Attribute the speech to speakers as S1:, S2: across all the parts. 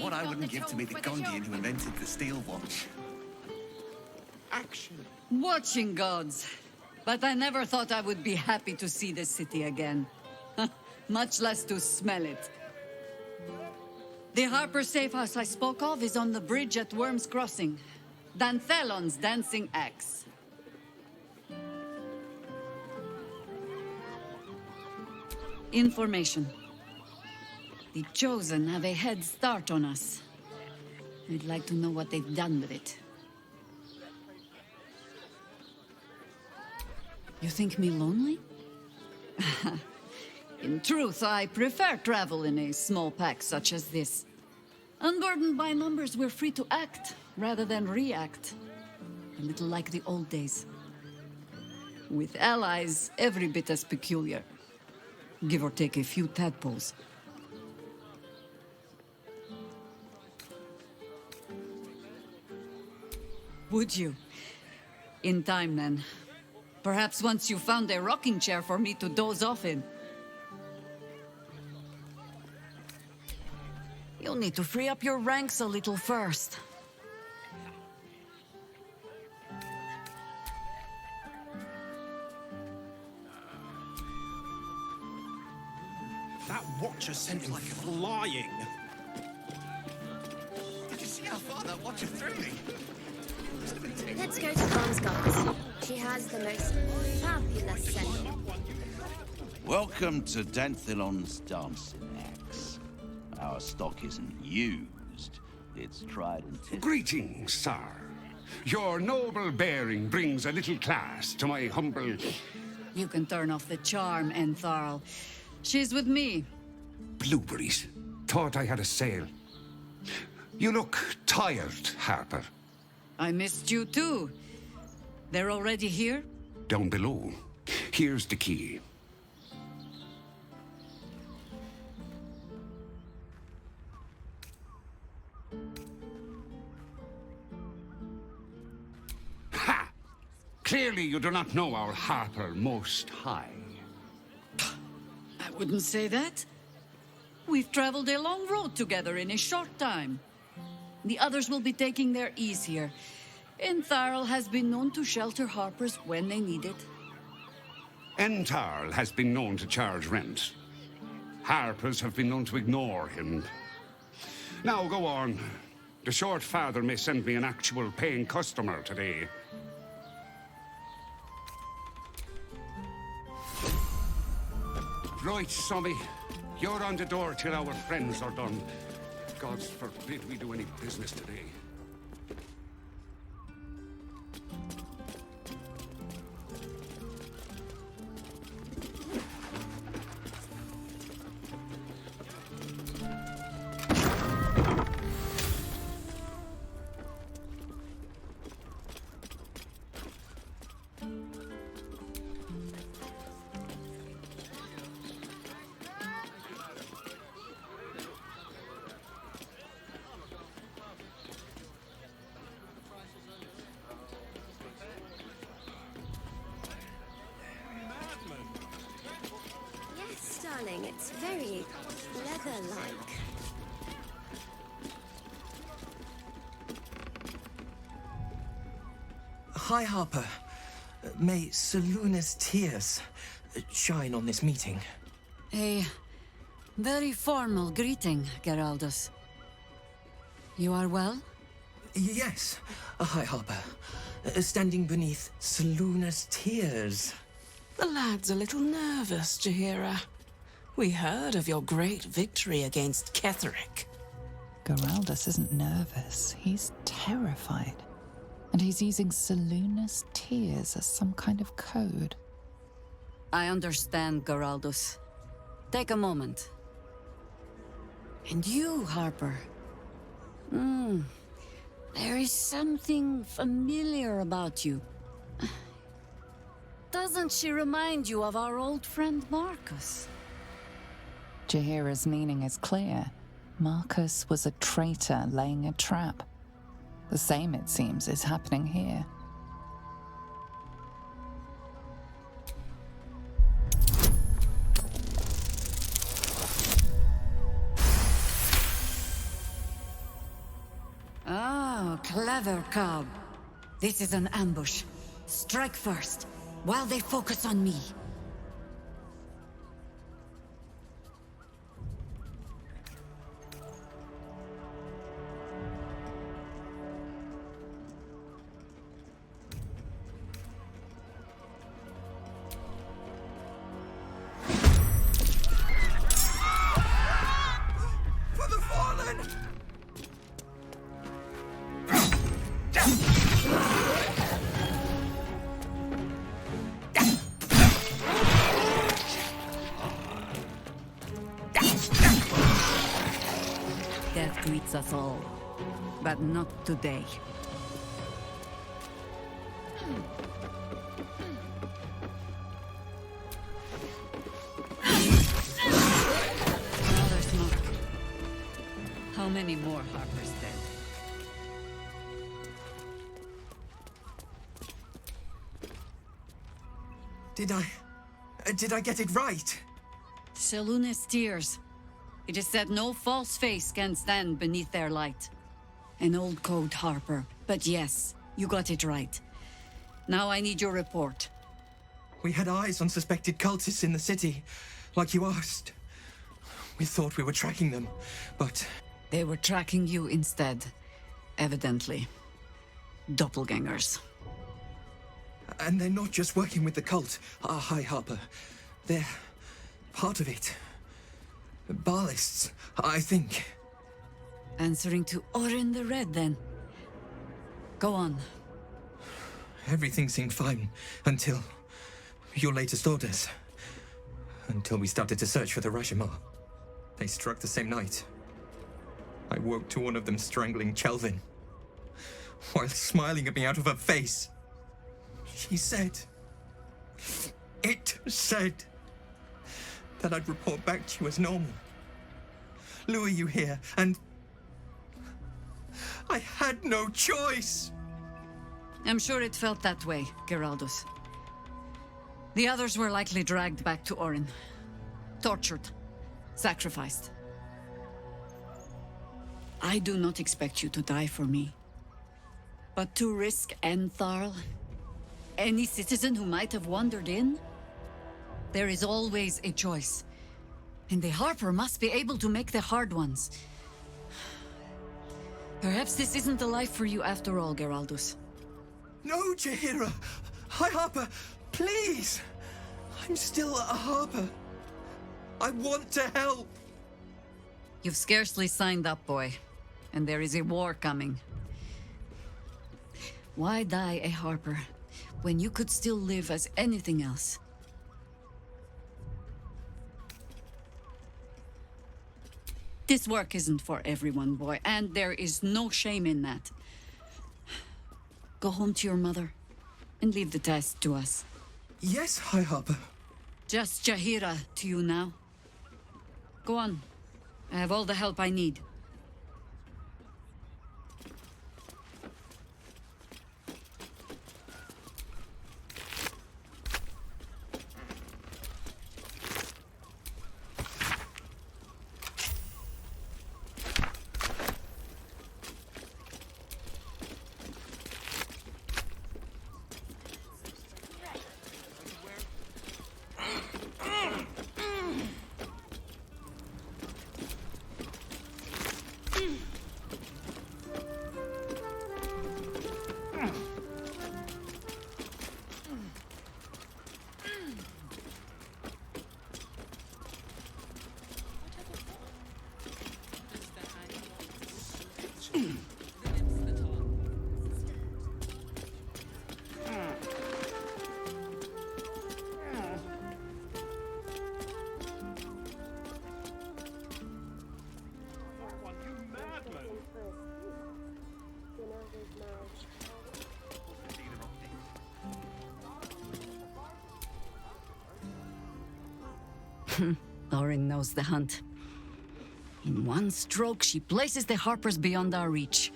S1: What I wouldn't give to be the Gondian who invented the steel watch. Action.
S2: Watching gods. But I never thought I would be happy to see the city again. Much less to smell it. The Harper safe house I spoke of is on the bridge at Worm's Crossing. Danthelon's dancing axe. Information. The Chosen have a head start on us. I'd like to know what they've done with it. You think me lonely? In truth, I prefer travel in a small pack such as this. Unburdened by numbers, we're free to act rather than react. A little like the old days. With allies, every bit as peculiar. Give or take a few tadpoles. Would you? In time, then. Perhaps once you found a rocking chair for me to doze off in. You'll need to free up your ranks a little first.
S3: That watcher sent him flying.
S1: Did you see how far that watcher threw me?
S4: Let's go to Vansgar's. She has the most fabulous scent.
S5: Welcome to Danthelon's dancing axe. Our stock isn't used. It's tried and tested.
S6: Greetings, sir. Your noble bearing brings a little class to my humble...
S2: You can turn off the charm, Entharl. She's with me.
S6: Blueberries. Thought I had a sale. You look tired, Harper.
S2: I missed you too. They're already here?
S6: Down below. Here's the key. Ha! Clearly you do not know our Harper Most High.
S2: I wouldn't say that. We've traveled a long road together in a short time. The others will be taking their ease here. Entharl has been known to shelter Harpers when they need it.
S6: Entarl has been known to charge rent. Harpers have been known to ignore him. Now go on. The short father may send me an actual paying customer today. Right, Sommy. You're on the door till our friends are done. Gods forbid we do any business today.
S4: Yes, darling, it's very leather-like.
S7: Hi, Harper. May Seluna's tears shine on this meeting.
S2: A very formal greeting, Geraldus. You are well?
S7: Yes. Hi, Harper. Standing beneath Seluna's tears.
S8: The lad's a little nervous, Jahira. We heard of your great victory against Ketheric.
S9: Geraldus isn't nervous. He's terrified. And he's using Seluna's tears as some kind of code.
S2: I understand, Geraldus. Take a moment. And you, Harper. There is something familiar about you. Doesn't she remind you of our old friend Marcus?
S9: Jahira's meaning is clear. Marcus was a traitor laying a trap. The same, it seems, is happening here.
S2: clever, cub. This is an ambush. Strike first, while they focus on me.
S7: For the fallen!
S2: Death greets us all, but not today. Another smoke. How many more Harper's dead?
S7: Did I get it right?
S2: Seluna's tears. It is said no false face can stand beneath their light. An old code, Harper. But yes, you got it right. Now I need your report.
S7: We had eyes on suspected cultists in the city, like you asked. We thought we were tracking them, but...
S2: They were tracking you instead. Evidently. Doppelgangers.
S7: And they're not just working with the cult, High Harper. They're part of it. Ballists, I think.
S2: Answering to Orin the Red, then. Go on.
S7: Everything seemed fine until your latest orders. Until we started to search for the Rashomar. They struck the same night. I woke to one of them strangling Chelvin, while smiling at me out of her face. She said... It said... that I'd report back to you as normal. Lure you here, and... I had no choice!
S2: I'm sure it felt that way, Geraldus. The others were likely dragged back to Orin. Tortured. Sacrificed. I do not expect you to die for me. But to risk Entharl, any citizen who might have wandered in, there is always a choice. And the Harper must be able to make the hard ones. Perhaps this isn't the life for you after all, Geraldus.
S7: No, Jaheira! High Harper, please! I'm still a Harper. I want to help!
S2: You've scarcely signed up, boy. And there is a war coming. Why die a Harper, when you could still live as anything else? This work isn't for everyone, boy, and there is no shame in that. Go home to your mother, and leave the task to us.
S7: Yes, High Harper.
S2: Just Jaheira to you now. Go on. I have all the help I need. Orin knows the hunt. In one stroke, she places the Harpers beyond our reach.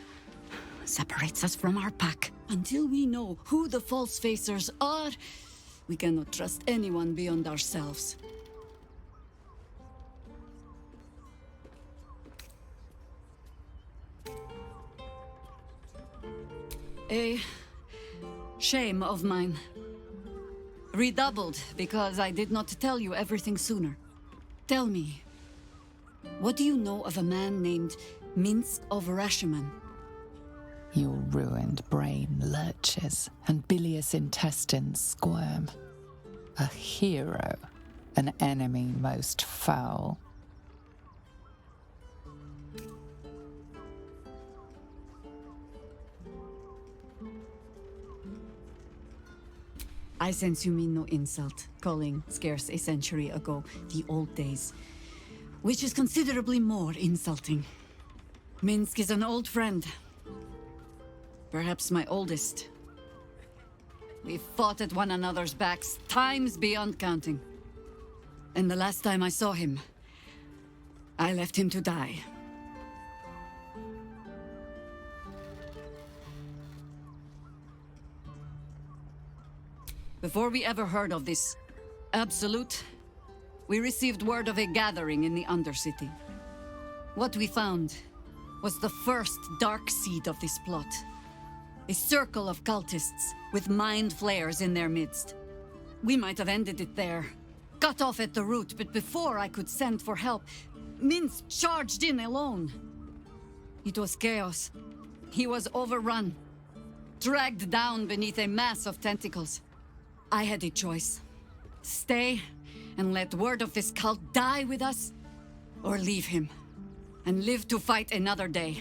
S2: Separates us from our pack. Until we know who the false facers are, we cannot trust anyone beyond ourselves. A shame of mine. Redoubled because I did not tell you everything sooner. Tell me, what do you know of a man named Minsk of Rashomon?
S9: Your ruined brain lurches and bilious intestines squirm. A hero, an enemy most foul.
S2: I sense you mean no insult, calling scarce a century ago the old days, which is considerably more insulting. Minsk is an old friend. Perhaps my oldest. We fought at one another's backs times beyond counting. And the last time I saw him, I left him to die. Before we ever heard of this Absolute, we received word of a gathering in the Undercity. What we found was the first dark seed of this plot. A circle of cultists with mind flayers in their midst. We might have ended it there, cut off at the root, but before I could send for help, Minsk charged in alone. It was chaos. He was overrun, dragged down beneath a mass of tentacles. I had a choice. Stay and let word of this cult die with us, or leave him and live to fight another day.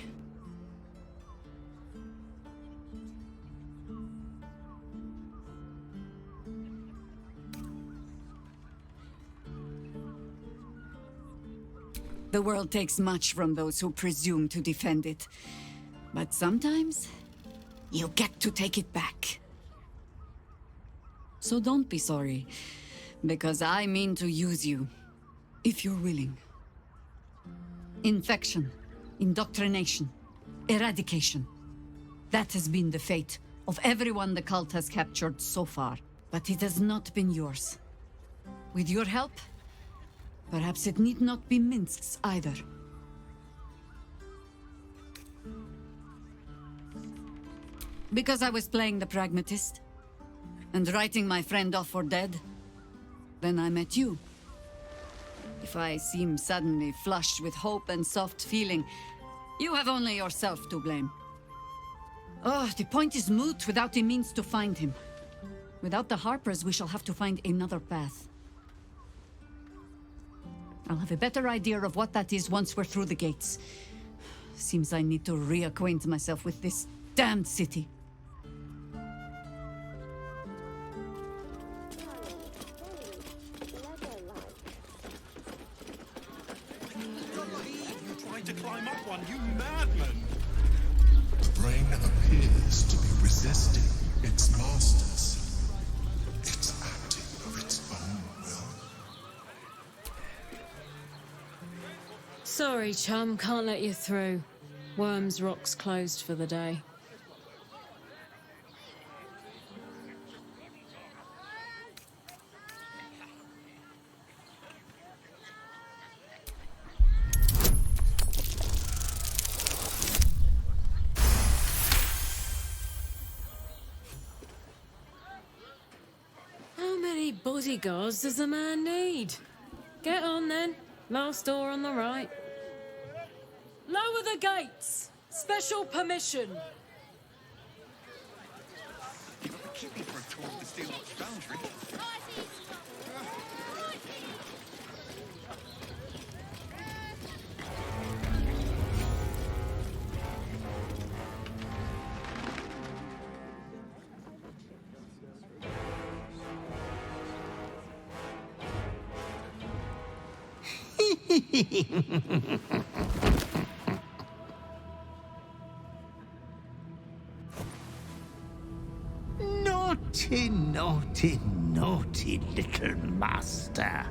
S2: The world takes much from those who presume to defend it. But sometimes, you get to take it back. So don't be sorry, because I mean to use you, if you're willing. Infection, indoctrination, eradication. That has been the fate of everyone the cult has captured so far, but it has not been yours. With your help, perhaps it need not be Minsk's either. Because I was playing the pragmatist, and writing my friend off for dead, then I met you. If I seem suddenly flushed with hope and soft feeling, you have only yourself to blame. Oh, the point is moot without a means to find him. Without the Harpers, we shall have to find another path. I'll have a better idea of what that is once we're through the gates. Seems I need to reacquaint myself with this damned city.
S3: You tried to climb up one, you madman!
S10: The brain appears to be resisting its masters. It's acting of its own will.
S11: Sorry, chum, can't let you through. Worms Rock's closed for the day. How many bodyguards does a man need? Get on then. Last door on the right. Lower the gates! Special permission!
S1: Keep me for a tour of the Steel Watch Foundry.
S12: Naughty, naughty, naughty little master.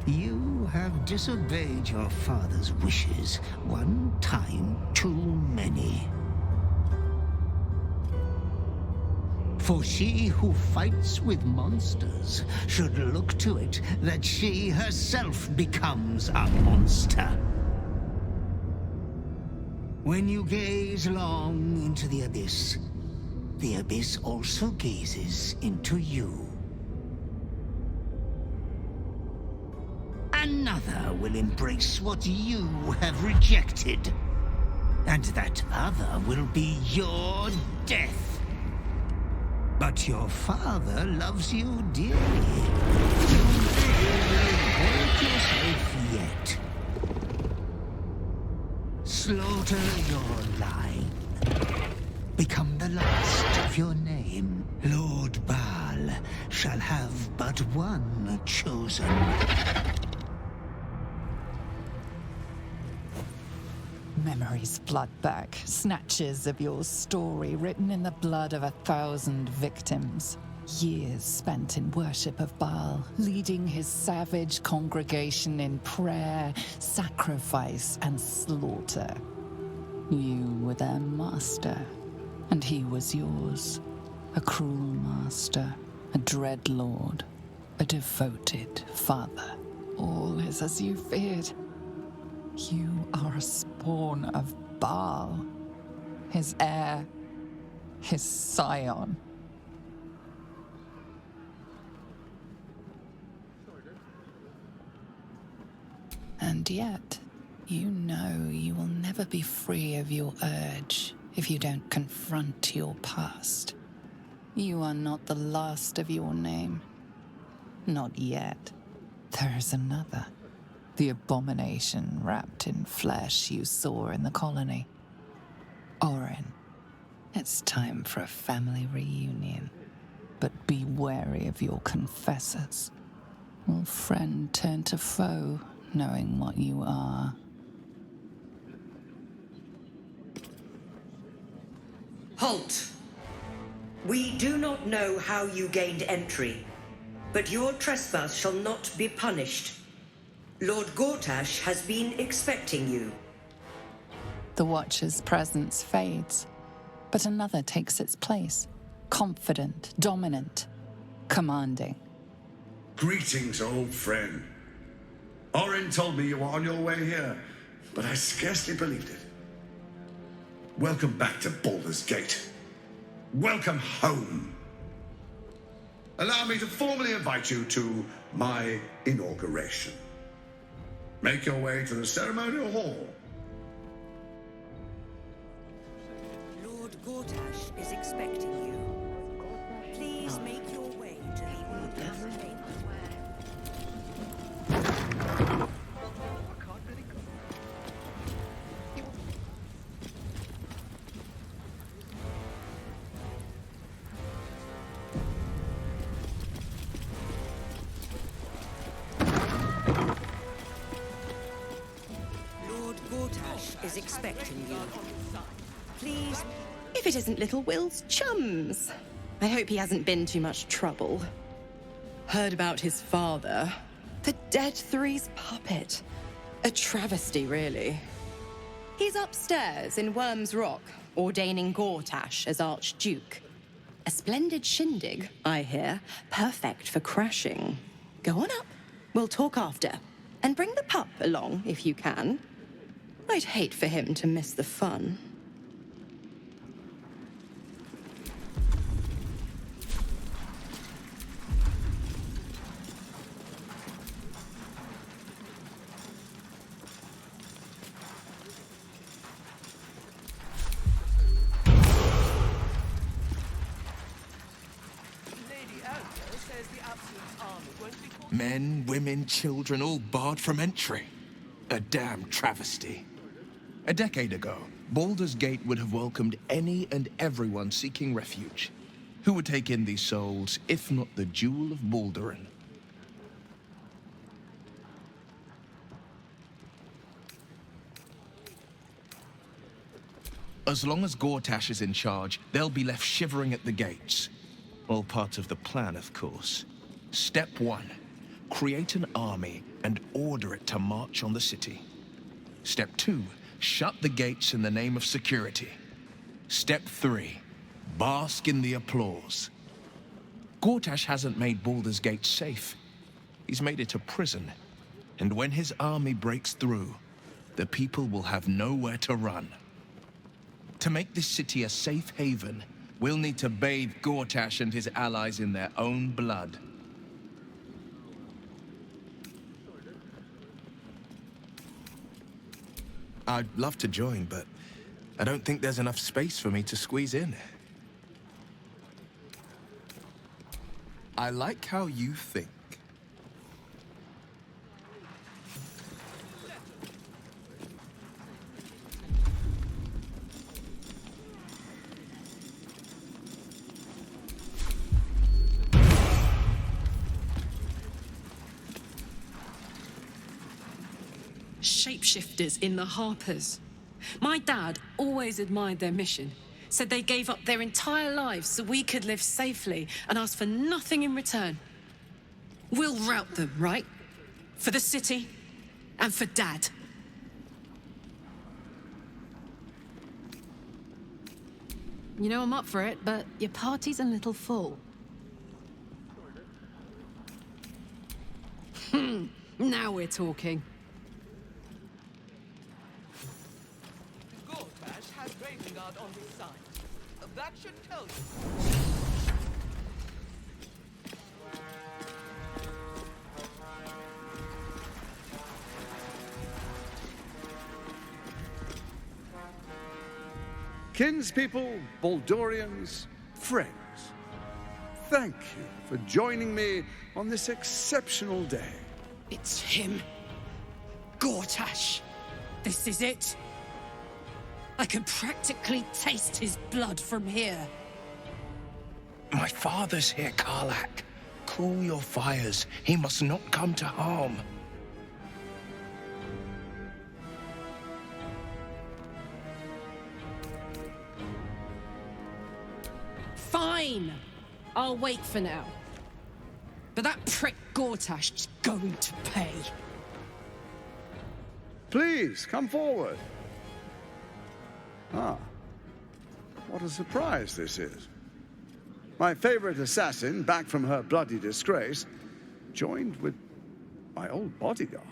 S12: You have disobeyed your father's wishes one time too many. For she who fights with monsters should look to it that she herself becomes a monster. When you gaze long into the abyss also gazes into you. Another will embrace what you have rejected. And that other will be your death. But your father loves you dearly. You may hurt yourself yet. Slaughter your line. Become the last of your name. Lord Baal shall have but one chosen.
S9: Memories flood back, snatches of your story written in the blood of 1,000 victims. Years spent in worship of Baal, leading his savage congregation in prayer, sacrifice, and slaughter. You were their master, and he was yours. A cruel master, a dread lord, a devoted father. All is as you feared. You are a spawn of Baal, his heir, his scion. And yet, you know you will never be free of your urge if you don't confront your past. You are not the last of your name. Not yet. There is another. The abomination wrapped in flesh you saw in the colony. Orin, it's time for a family reunion. But be wary of your confessors. Will friend turn to foe, knowing what you are?
S13: Halt! We do not know how you gained entry, but your trespass shall not be punished. Lord Gortash has been expecting you.
S9: The Watcher's presence fades, but another takes its place. Confident, dominant, commanding.
S14: Greetings, old friend. Orin told me you were on your way here, but I scarcely believed it. Welcome back to Baldur's Gate. Welcome home. Allow me to formally invite you to my inauguration. Make your way to the ceremonial hall.
S13: Lord Gortash is expecting you. Please make your way to the Order's chamber. Is expecting you. Please.
S15: If it isn't little Will's chums. I hope he hasn't been too much trouble. Heard about his father. The Dead Three's puppet. A travesty, really. He's upstairs in Worm's Rock, ordaining Gortash as Archduke. A splendid shindig, I hear. Perfect for crashing. Go on up. We'll talk after. And bring the pup along, if you can. I'd hate for him to miss the fun.
S16: Men, women, children, all barred from entry. A damn travesty. A decade ago, Baldur's Gate would have welcomed any and everyone seeking refuge. Who would take in these souls, if not the Jewel of Balduran? As long as Gortash is in charge, they'll be left shivering at the gates. All part of the plan, of course. Step 1. Create an army and order it to march on the city. Step 2. Shut the gates in the name of security. Step 3. Bask in the applause. Gortash hasn't made Baldur's Gate safe. He's made it a prison. And when his army breaks through, the people will have nowhere to run. To make this city a safe haven, we'll need to bathe Gortash and his allies in their own blood. I'd love to join, but I don't think there's enough space for me to squeeze in. I like how you think.
S11: Shapeshifters in the Harpers. My dad always admired their mission. Said they gave up their entire lives so we could live safely and asked for nothing in return. We'll rout them, right? For the city and for Dad. You know I'm up for it, but your party's a little full. Now we're talking.
S17: Gortash has Raven Guard on his side. That should tell you.
S14: Kinspeople, Baldorians, friends, thank you for joining me on this exceptional day.
S11: It's him. Gortash. This is it. I can practically taste his blood from here.
S16: My father's here, Karlak. Cool your fires. He must not come to harm.
S11: Fine. I'll wait for now. But that prick Gortash is going to pay.
S14: Please, come forward. Ah, what a surprise this is. My favorite assassin, back from her bloody disgrace, joined with my old bodyguard.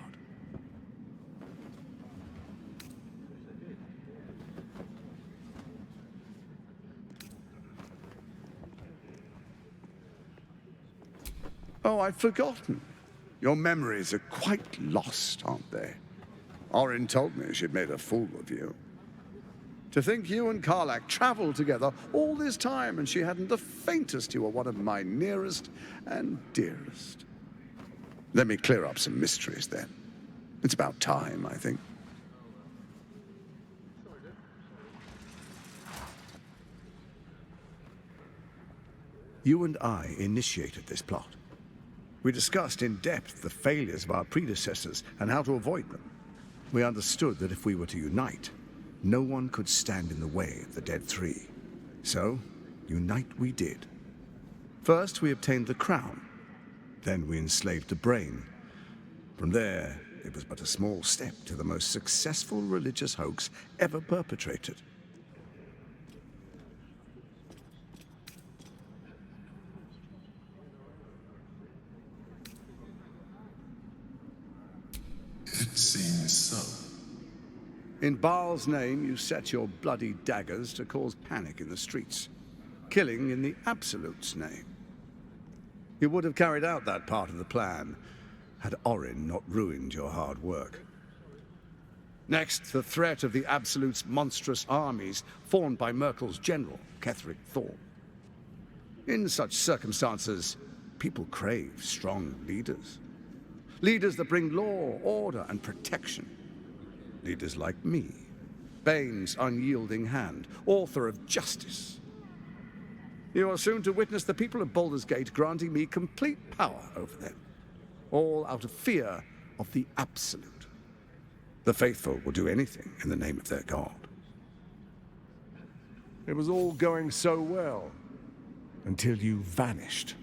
S14: Oh, I'd forgotten. Your memories are quite lost, aren't they? Orin told me she'd made a fool of you. To think you and Karlak traveled together all this time and she hadn't the faintest you were one of my nearest and dearest. Let me clear up some mysteries then. It's about time, I think. You and I initiated this plot. We discussed in depth the failures of our predecessors and how to avoid them. We understood that if we were to unite, no one could stand in the way of the Dead Three. So, unite we did. First, we obtained the crown. Then we enslaved the brain. From there, it was but a small step to the most successful religious hoax ever perpetrated.
S10: It seems so.
S14: In Baal's name, you set your bloody daggers to cause panic in the streets, killing in the Absolute's name. You would have carried out that part of the plan had Orin not ruined your hard work. Next, the threat of the Absolute's monstrous armies formed by Merkel's general, Ketheric Thorn. In such circumstances, people crave strong leaders. Leaders that bring law, order, and protection. Leaders like me, Bane's unyielding hand, author of justice. You are soon to witness the people of Baldur's Gate granting me complete power over them, all out of fear of the Absolute. The faithful will do anything in the name of their god.
S18: It was all going so well, until you vanished.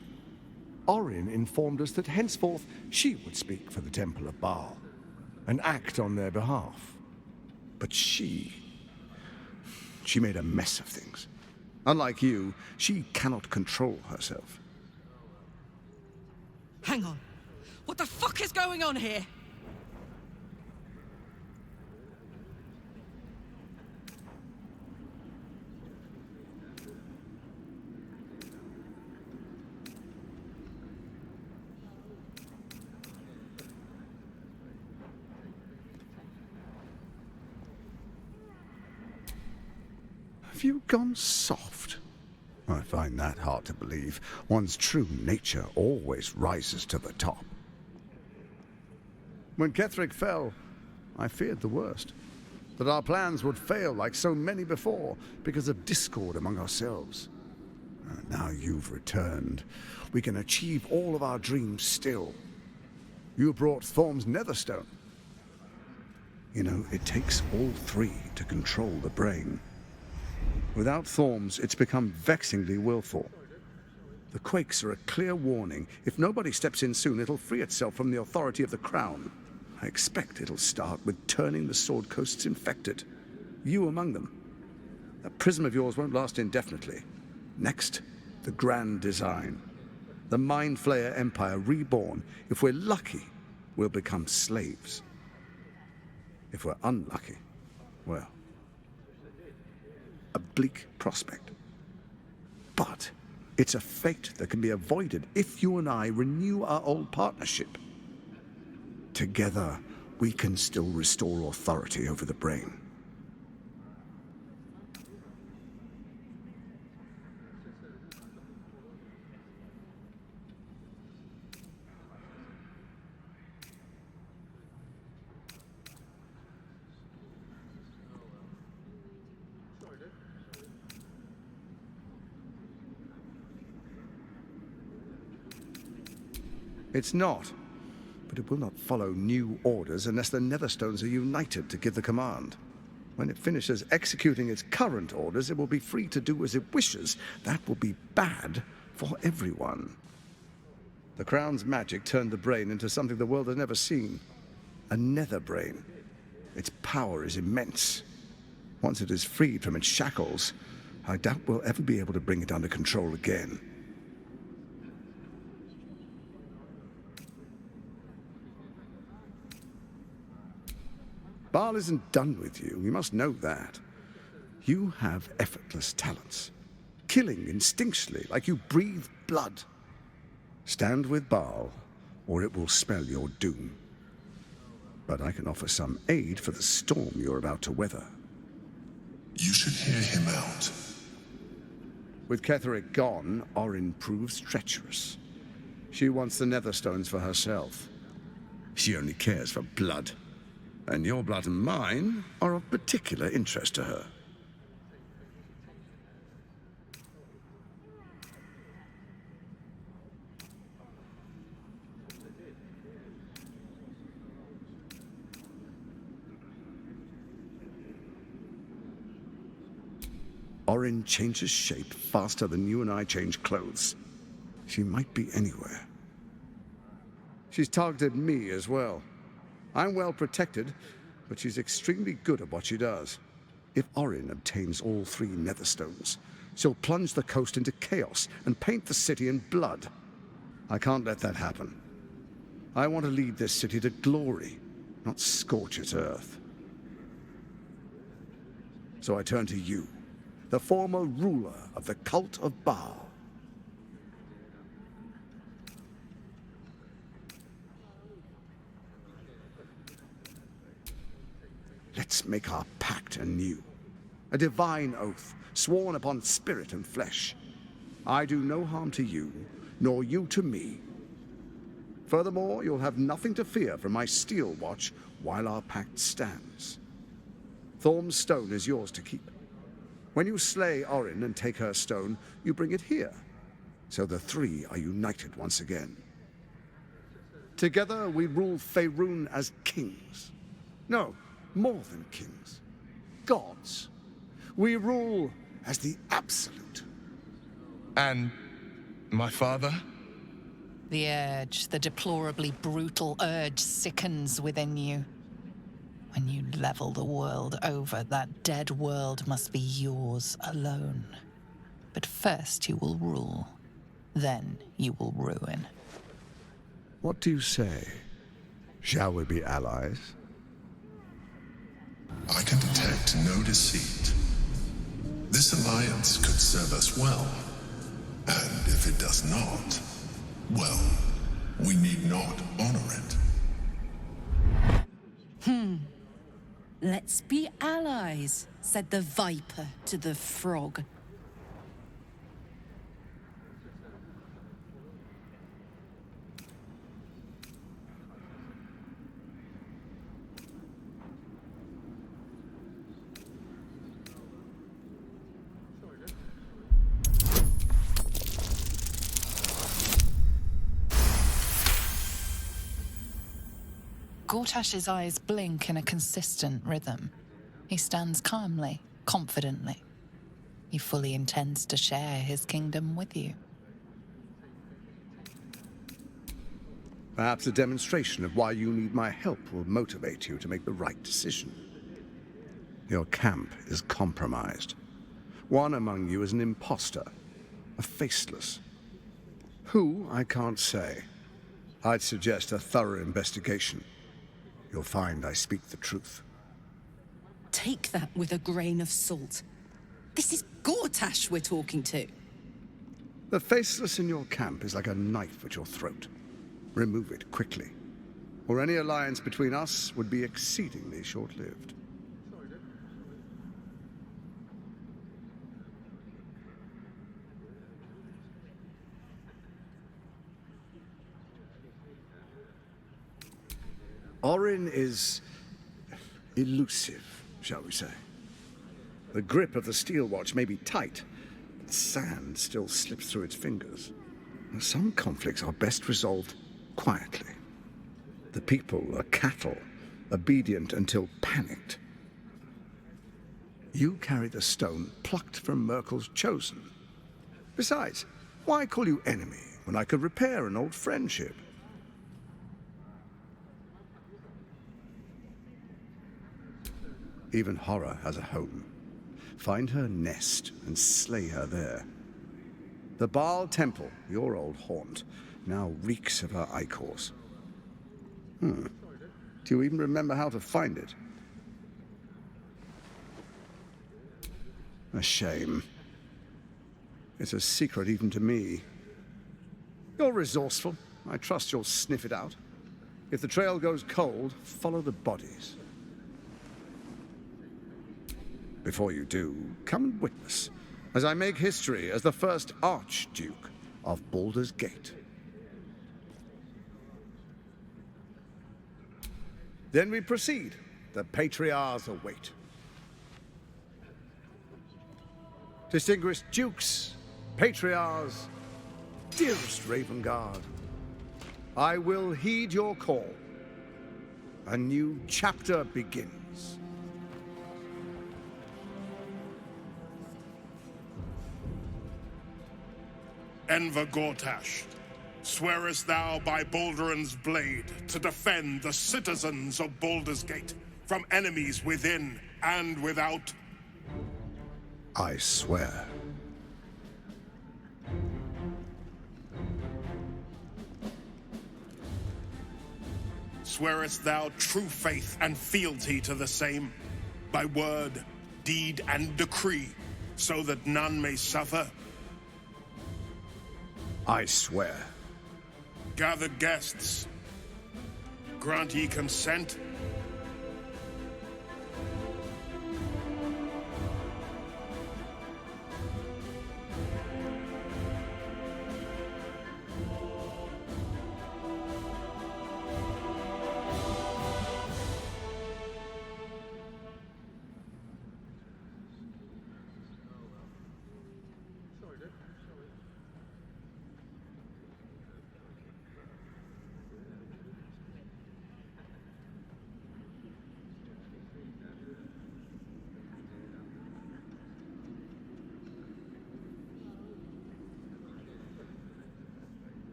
S18: Orin informed us that henceforth she would speak for the Temple of Baal, and act on their behalf.
S14: But she made a mess of things. Unlike you, she cannot control herself.
S8: Hang on. What the fuck is going on here?
S18: Have you gone soft? I find that hard to believe. One's true nature always rises to the top. When Ketheric fell, I feared the worst. That our plans would fail like so many before because of discord among ourselves. Now you've returned. We can achieve all of our dreams still. You brought Thorm's Netherstone. You know, it takes all three to control the brain. Without Thorm's, it's become vexingly willful. The quakes are a clear warning. If nobody steps in soon, it'll free itself from the authority of the Crown. I expect it'll start with turning the Sword Coasts infected. You among them. That prism of yours won't last indefinitely. Next, the grand design. The Mind Flayer Empire reborn. If we're lucky, we'll become slaves. If we're unlucky, well, a bleak prospect. But it's a fate that can be avoided if you and I renew our old partnership. Together, we can still restore authority over the brain. It's not, but it will not follow new orders unless the Netherstones are united to give the command. When it finishes executing its current orders, it will be free to do as it wishes. That will be bad for everyone. The Crown's magic turned the brain into something the world has never seen. A nether brain. Its power is immense. Once it is freed from its shackles, I doubt we'll ever be able to bring it under control again. Baal isn't done with you. You must know that. You have effortless talents. Killing instinctually, like you breathe blood. Stand with Baal, or it will spell your doom. But I can offer some aid for the storm you're about to weather.
S10: You should hear him out.
S18: With Ketheric gone, Orin proves treacherous. She wants the Netherstones for herself. She only cares for blood. And your blood and mine are of particular interest to her. Orin changes shape faster than you and I change clothes. She might be anywhere. She's targeted me as well. I'm well protected, but she's extremely good at what she does. If Orin obtains all three Netherstones, she'll plunge the coast into chaos and paint the city in blood. I can't let that happen. I want to lead this city to glory, not scorch its earth. So I turn to you, the former ruler of the cult of Baal. Let's make our pact anew. A divine oath, sworn upon spirit and flesh. I do no harm to you, nor you to me. Furthermore, you'll have nothing to fear from my steel watch while our pact stands. Thorm's stone is yours to keep. When you slay Orin and take her stone, you bring it here, so the three are united once again. Together we rule Faerun as kings. No, more than kings. Gods. We rule as the absolute.
S16: And my father?
S9: The urge, the deplorably brutal urge sickens within you. When you level the world over, that dead world must be yours alone. But first you will rule. Then you will ruin.
S18: What do you say? Shall we be allies?
S10: I can detect no deceit. This alliance could serve us well. And if it does not, well, we need not honor it.
S11: Let's be allies, said the viper to the frog.
S9: Gortash's eyes blink in a consistent rhythm. He stands calmly, confidently. He fully intends to share his kingdom with you.
S18: Perhaps a demonstration of why you need my help will motivate you to make the right decision. Your camp is compromised. One among you is an imposter, a faceless. Who, I can't say. I'd suggest a thorough investigation. You'll find I speak the truth.
S11: Take that with a grain of salt. This is Gortash we're talking to.
S18: The faceless in your camp is like a knife at your throat. Remove it quickly, or any alliance between us would be exceedingly short-lived. Orin is elusive, shall we say. The grip of the steel watch may be tight, but sand still slips through its fingers. Some conflicts are best resolved quietly. The people are cattle, obedient until panicked. You carry the stone plucked from Merkel's chosen. Besides, why call you enemy when I could repair an old friendship? Even horror has a home. Find her nest and slay her there. The Baal Temple, your old haunt, now reeks of her ichors. Do you even remember how to find it? A shame. It's a secret even to me. You're resourceful. I trust you'll sniff it out. If the trail goes cold, follow the bodies. Before you do, come and witness, as I make history as the first Archduke of Baldur's Gate. Then we proceed. The Patriarchs await. Distinguished Dukes, Patriarchs, dearest Ravengard, I will heed your call. A new chapter begins.
S3: Enver Gortash, swearest thou by Balduran's blade to defend the citizens of Baldur's Gate from enemies within and without?
S18: I swear.
S3: Swearest thou true faith and fealty to the same, by word, deed, and decree, so that none may suffer?
S18: I swear.
S3: Gathered guests, grant ye consent?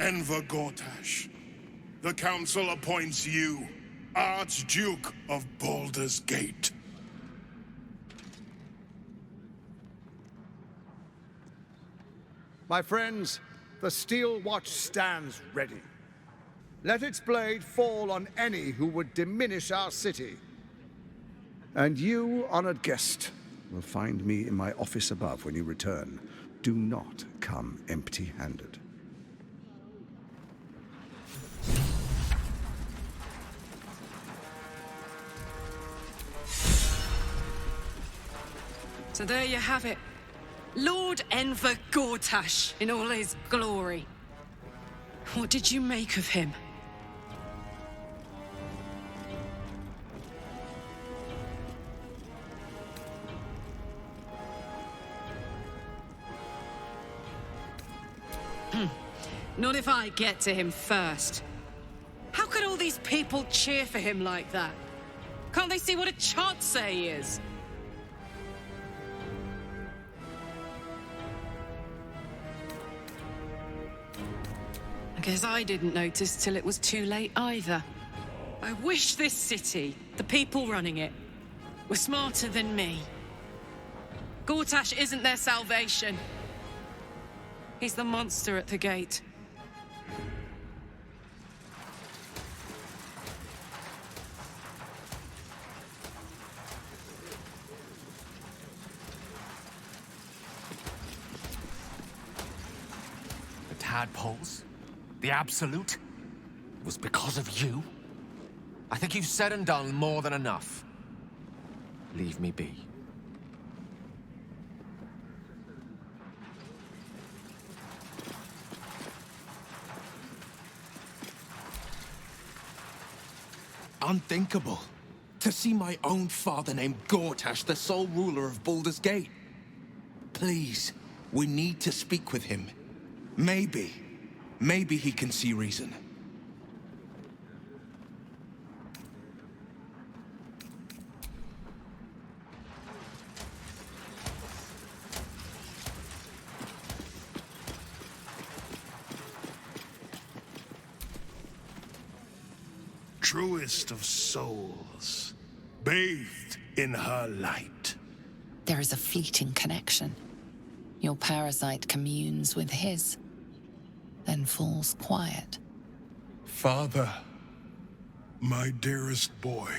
S3: Enver Gortash, the Council appoints you Archduke of Baldur's Gate.
S18: My friends, the Steel Watch stands ready. Let its blade fall on any who would diminish our city. And you, honored guest, will find me in my office above when you return. Do not come empty-handed.
S11: So there you have it. Lord Enver Gortash in all his glory. What did you make of him? Not if I get to him first. How could all these people cheer for him like that? Can't they see what a chance he is? I guess I didn't notice till it was too late either. I wish this city, the people running it, were smarter than me. Gortash isn't their salvation. He's the monster at the gate.
S19: The tadpoles? The Absolute? It was because of you? I think you've said and done more than enough. Leave me be.
S16: Unthinkable. To see my own father named Gortash, the sole ruler of Baldur's Gate. Please, we need to speak with him. Maybe he can see reason.
S3: Truest of souls, bathed in her light.
S9: There is a fleeting connection. Your parasite communes with his, then falls quiet.
S3: Father, my dearest boy,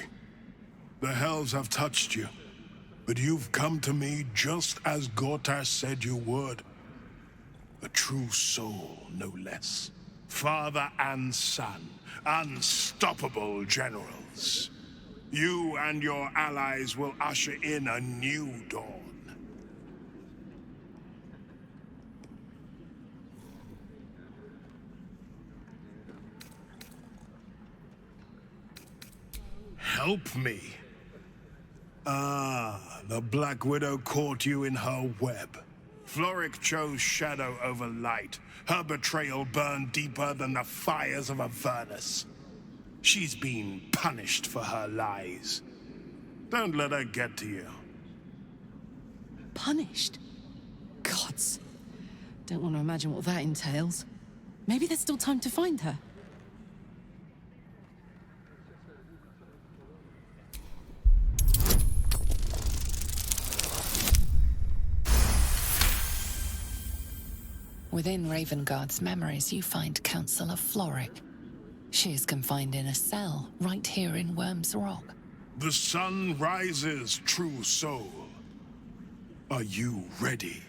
S3: the hells have touched you, but you've come to me just as Gortash said you would. A true soul, no less. Father and son, unstoppable generals. You and your allies will usher in a new dawn. Help me. Ah, the Black Widow caught you in her web. Floric chose shadow over light. Her betrayal burned deeper than the fires of Avernus. She's been punished for her lies. Don't let her get to you.
S11: Punished? Gods. Don't want to imagine what that entails. Maybe there's still time to find her.
S9: Within Ravengard's memories, you find Councillor Floric. She is confined in a cell right here in Worm's Rock.
S3: The sun rises, true soul. Are you ready?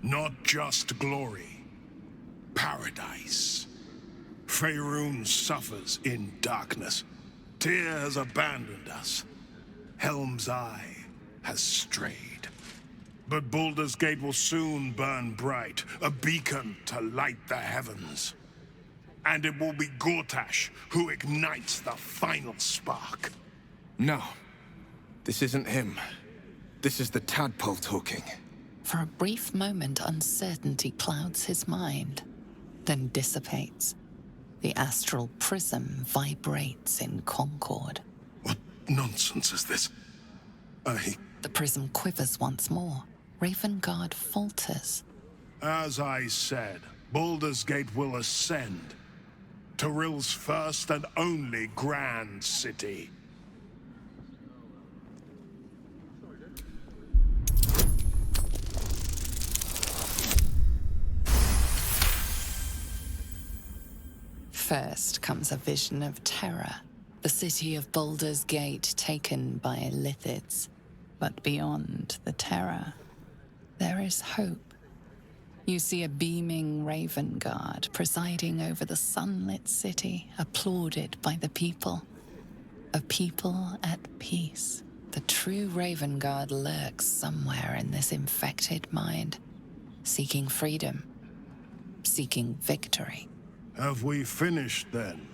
S3: Not just glory, paradise. Faerun suffers in darkness. Tyr has abandoned us. Helm's Eye has strayed. But Baldur's Gate will soon burn bright, a beacon to light the heavens. And it will be Gortash who ignites the final spark.
S16: No. This isn't him. This is the tadpole talking.
S9: For a brief moment, uncertainty clouds his mind, then dissipates. The astral prism vibrates in concord.
S3: What nonsense is this?
S9: The prism quivers once more. Ravengard falters.
S3: As I said, Baldur's Gate will ascend. Tyrill's first and only grand city.
S9: First comes a vision of terror. The city of Baldur's Gate taken by Lithids. But beyond the terror, there is hope. You see a beaming Raven Guard presiding over the sunlit city, applauded by the people. A people at peace. The true Raven Guard lurks somewhere in this infected mind, seeking freedom, seeking victory.
S3: Have we finished then?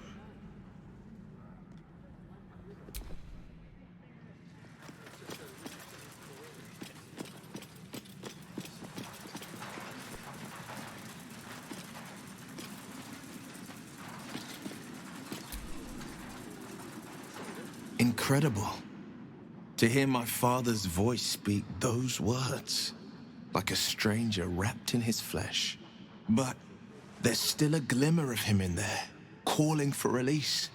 S16: Incredible. To hear my father's voice speak those words, like a stranger wrapped in his flesh. But there's still a glimmer of him in there, calling for release.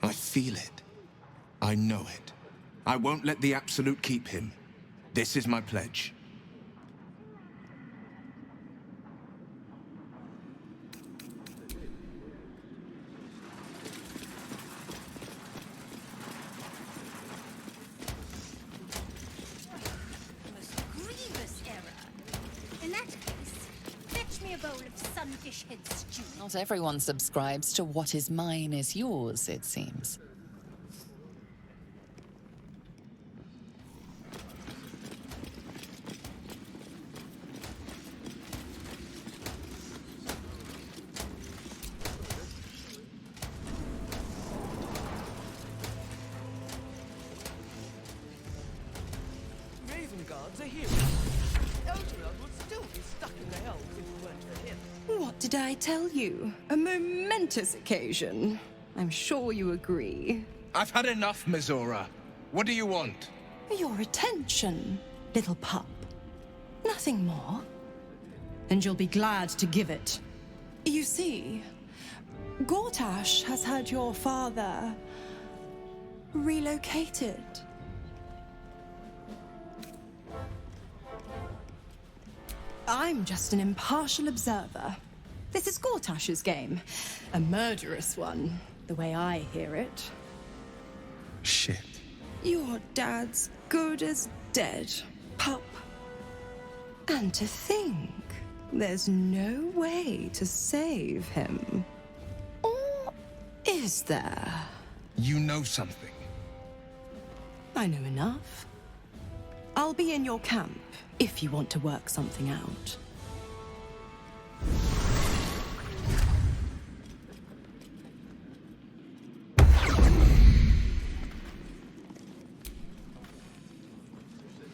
S16: I feel it. I know it. I won't let the Absolute keep him. This is my pledge.
S9: Not everyone subscribes to what is mine is yours, it seems.
S17: Raven Guards are here. Eldred would still be stuck in the hells if it weren't for him.
S15: What did I tell you? A momentous occasion. I'm sure you agree.
S16: I've had enough, Mizora. What do you want?
S15: Your attention, little pup. Nothing more. And you'll be glad to give it. You see, Gortash has had your father relocated. I'm just an impartial observer. This is Gortash's game. A murderous one, the way I hear it.
S16: Shit.
S15: Your dad's good as dead, pup. And to think, there's no way to save him. Or is there?
S16: You know something.
S15: I know enough. I'll be in your camp if you want to work something out.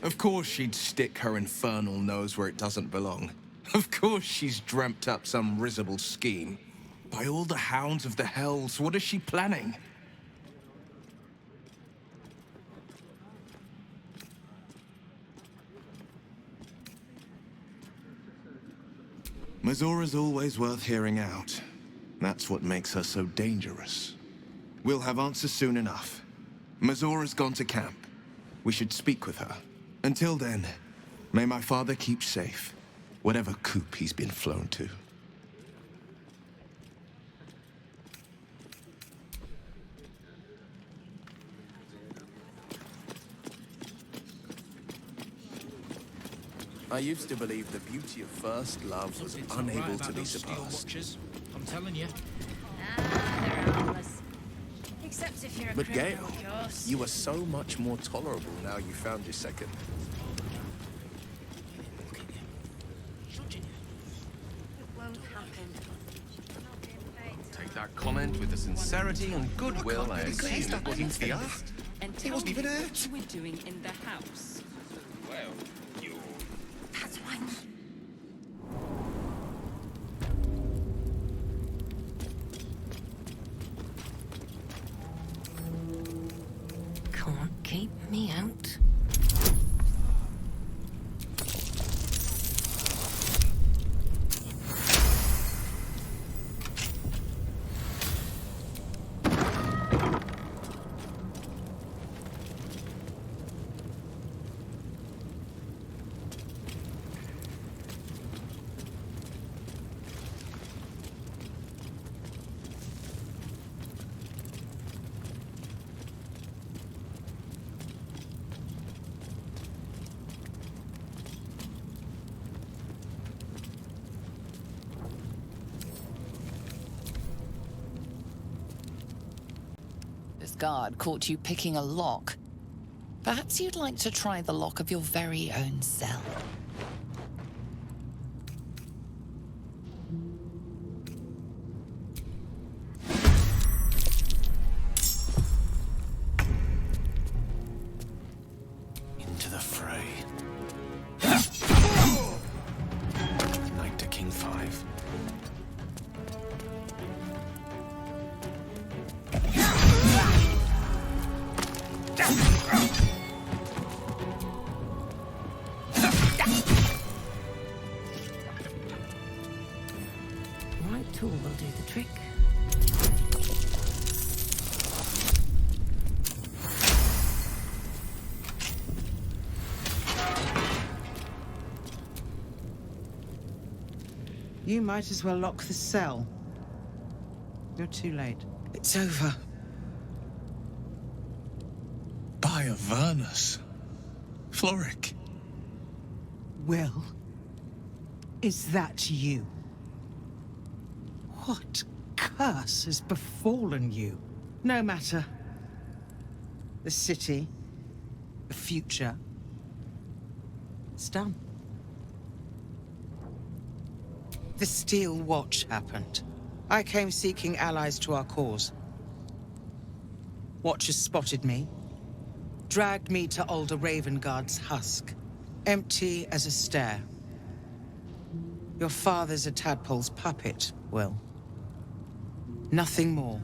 S16: Of course she'd stick her infernal nose where it doesn't belong. Of course she's dreamt up some risible scheme. By all the hounds of the hells, what is she planning? Mizora's always worth hearing out. That's what makes her so dangerous. We'll have answers soon enough. Mizora's gone to camp. We should speak with her. Until then, may my father keep safe, whatever coop he's been flown to.
S20: I used to believe the beauty of first love was unable to be surpassed.
S17: I'm telling you.
S4: They're harmless. Except if you're a
S20: But
S4: criminal,
S20: Gale,
S4: of course.
S20: you are so much more tolerable now you found your second.
S4: It won't happen.
S19: Take that comment with the sincerity and goodwill I assume it was intended.
S21: And
S19: He wasn't even hurt.
S21: what we're doing in the house.
S20: Well, you...
S4: That's one.
S22: Can't keep me out.
S9: guard caught you picking a lock. Perhaps you'd like to try the lock of your very own cell.
S20: Into the fray. Knight to King 5.
S8: Right tool will do the trick.
S5: You might as well lock the cell. You're too late.
S7: It's over. By Avernus. Floric.
S5: Will, is that you? What curse has befallen you? No matter. The city, the future, it's done. The Steel Watch happened. I came seeking allies to our cause. Watchers spotted me, dragged me to Alder Ravengard's husk, empty as a stare. Your father's a tadpole's puppet, Will. Nothing more.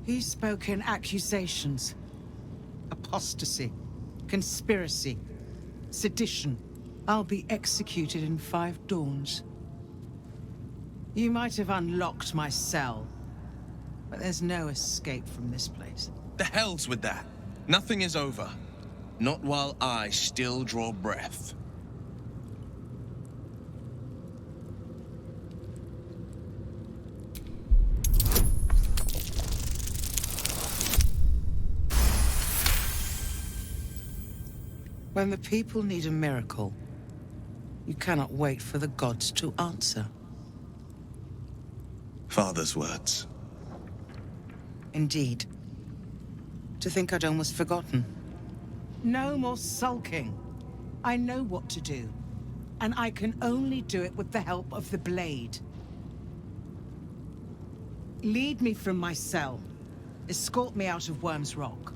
S5: He's spoken accusations. Apostasy, conspiracy, sedition. I'll be executed in 5 dawns. You might have unlocked my cell, but there's no escape from this place.
S16: The hell's with that? Nothing is over. Not while I still draw breath.
S5: When the people need a miracle, you cannot wait for the gods to answer.
S16: Father's words.
S5: Indeed. To think I'd almost forgotten. No more sulking. I know what to do. And I can only do it with the help of the blade. Lead me from my cell. Escort me out of Worm's Rock.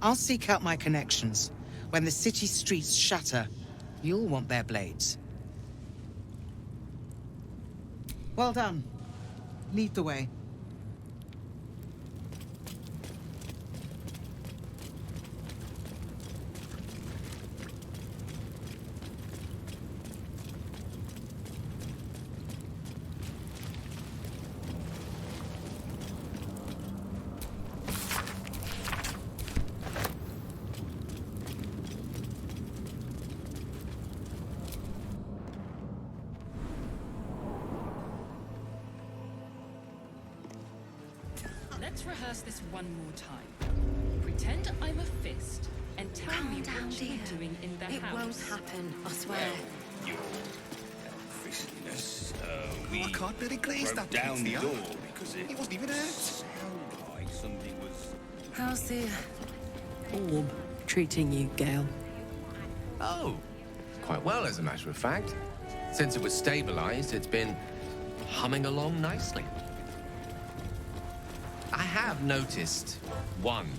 S5: I'll seek out my connections. When the city streets shatter, you'll want their blades. Well done. Lead the way.
S21: Let's rehearse this one more time. Pretend I'm a fist and tell me what you're doing in the house.
S4: It won't happen, I swear.
S20: Fistiness.
S1: I can't let it glaze that
S20: down the
S1: door
S20: door because
S1: He wasn't even hurt.
S20: like somebody was.
S11: How's the orb treating you, Gale?
S19: Oh, quite well, as a matter of fact. Since it was stabilized, it's been humming along nicely. I have noticed one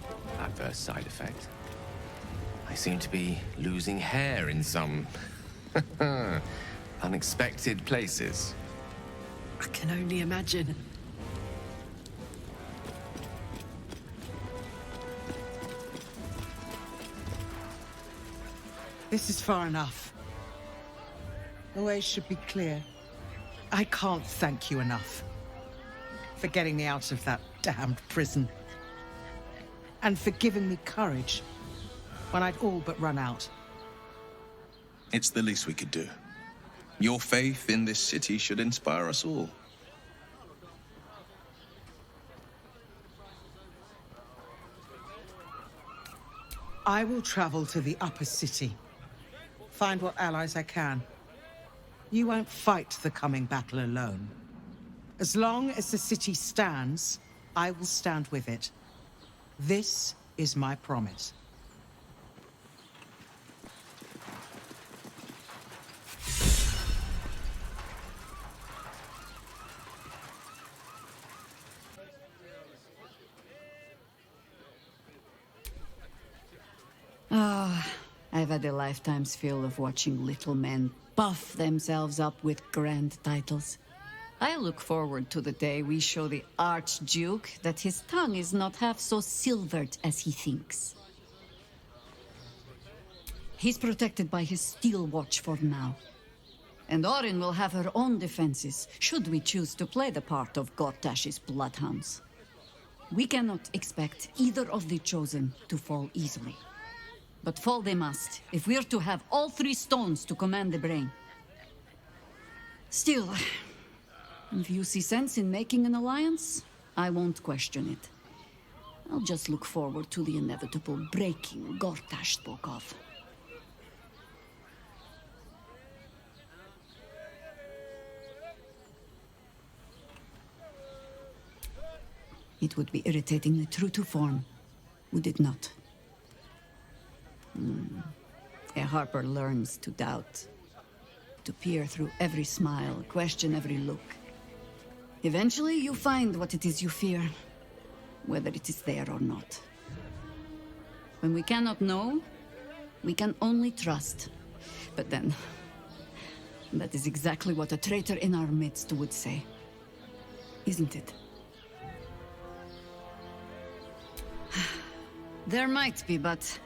S19: adverse side effect. I seem to be losing hair in some unexpected places.
S11: I can only imagine.
S5: This is far enough. The way should be clear. I can't thank you enough for getting me out of that damned prison. And for giving me courage when I'd all but run out.
S16: It's the least we could do. Your faith in this city should inspire us all.
S5: I will travel to the upper city. Find what allies I can. You won't fight the coming battle alone. As long as the city stands, I will stand with it. This is my promise.
S2: Ah, I've had a lifetime's fill of watching little men buff themselves up with grand titles. I look forward to the day we show the Archduke that his tongue is not half so silvered as he thinks. He's protected by his steel watch for now. And Orin will have her own defenses, should we choose to play the part of Gortash's bloodhounds. We cannot expect either of the Chosen to fall easily. But fall they must, if we're to have all three stones to command the brain. Still, if you see sense in making an alliance, I won't question it. I'll just look forward to the inevitable breaking Gortash spoke of. It would be irritatingly true to form, would it not? A Harper learns to doubt, to peer through every smile, question every look. Eventually, you find what it is you fear, whether it is there or not. When we cannot know, we can only trust. But then, that is exactly what a traitor in our midst would say, isn't it? There might be, but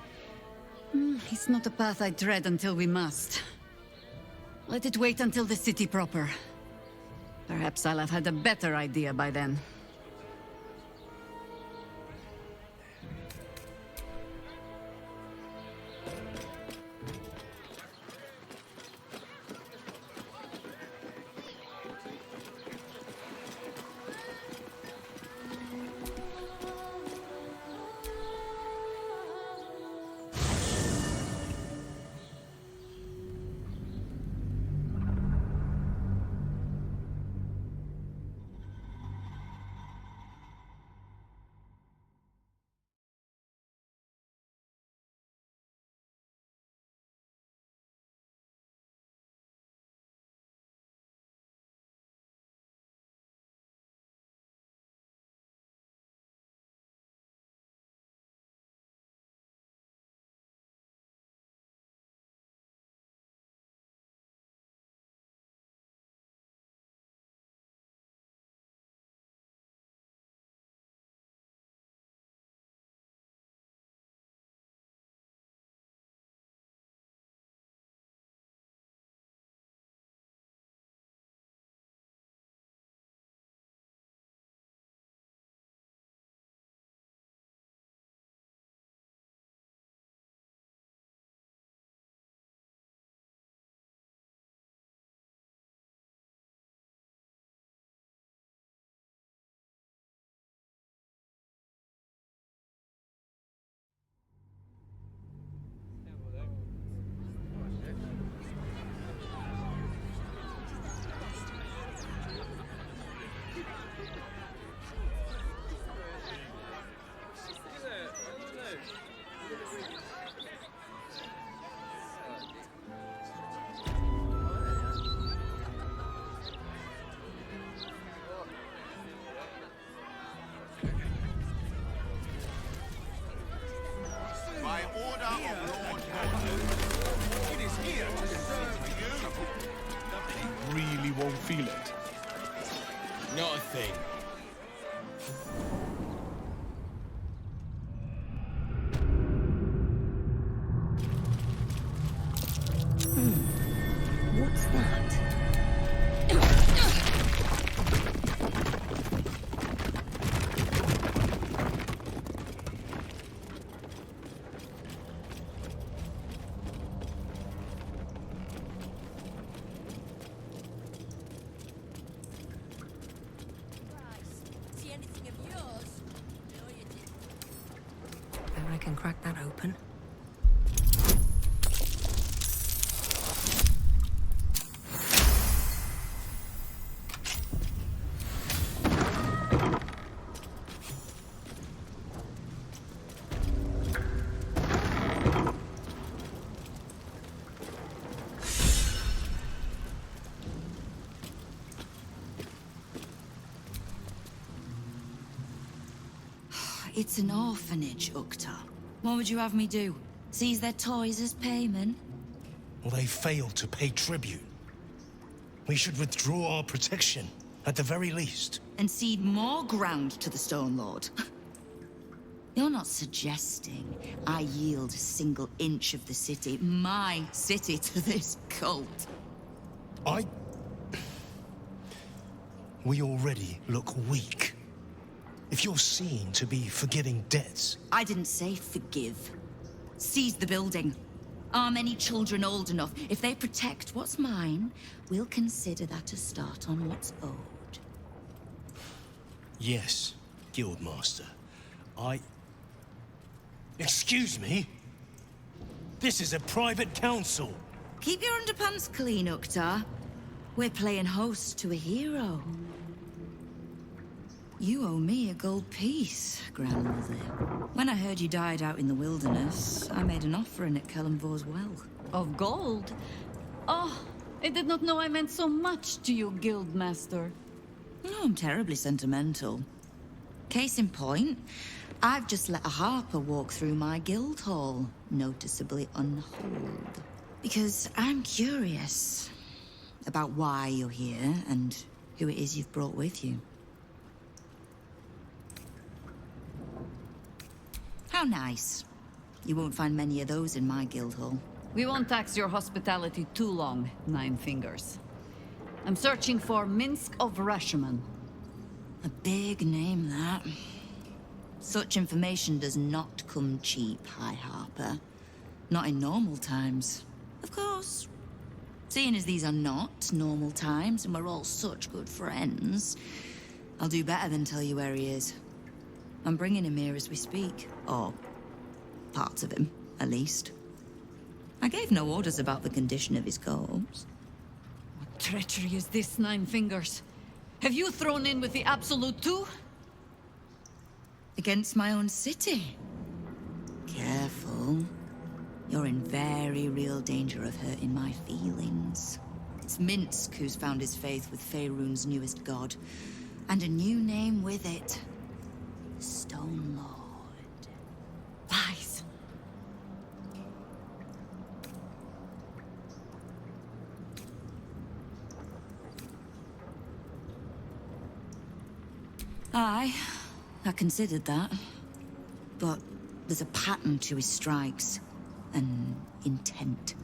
S2: it's not a path I tread until we must. Let it wait until the city proper. Perhaps I'll have had a better idea by then.
S20: By order of Lord Gordon, it is here to serve you.
S6: You really won't feel it. Not a thing.
S4: What's that?
S22: See anything of yours? No, you didn't.
S4: I reckon crack that open.
S12: It's an orphanage, Ukta. What would you have me do? Seize their toys as payment?
S13: Well, they failed to pay tribute. We should withdraw our protection, at the very least.
S12: And cede more ground to the Stone Lord? You're not suggesting I yield a single inch of the city, my city, to this cult?
S13: We already look weak. If you're seen to be forgiving debts...
S12: I didn't say forgive. Seize the building. Arm any children old enough. If they protect what's mine, we'll consider that a start on what's owed.
S13: Yes, Guildmaster. Excuse me? This is a private council.
S12: Keep your underpants clean, Uktar. We're playing host to a hero. You owe me a gold piece, grandmother. When I heard you died out in the wilderness, I made an offering at Kellamvor's well.
S2: Of gold? Oh, I did not know I meant so much to you, Guildmaster.
S12: No, I'm terribly sentimental. Case in point, I've just let a harper walk through my guild hall, noticeably unholed. Because I'm curious about why you're here and who it is you've brought with you. How nice. You won't find many of those in my guild hall.
S2: We won't tax your hospitality too long, Nine Fingers. I'm searching for Minsk of Rashomon.
S12: A big name, that. Such information does not come cheap, High Harper. Not in normal times. Of course. Seeing as these are not normal times and we're all such good friends, I'll do better than tell you where he is. I'm bringing him here as we speak. Or parts of him, at least. I gave no orders about the condition of his corpse.
S2: What treachery is this, Nine Fingers? Have you thrown in with the Absolute too?
S12: Against my own city. Careful. You're in very real danger of hurting my feelings. It's Minsk who's found his faith with Faerun's newest god. And a new name with it. The Stone Lord.
S2: Lies.
S12: I considered that. But there's a pattern to his strikes. An intent.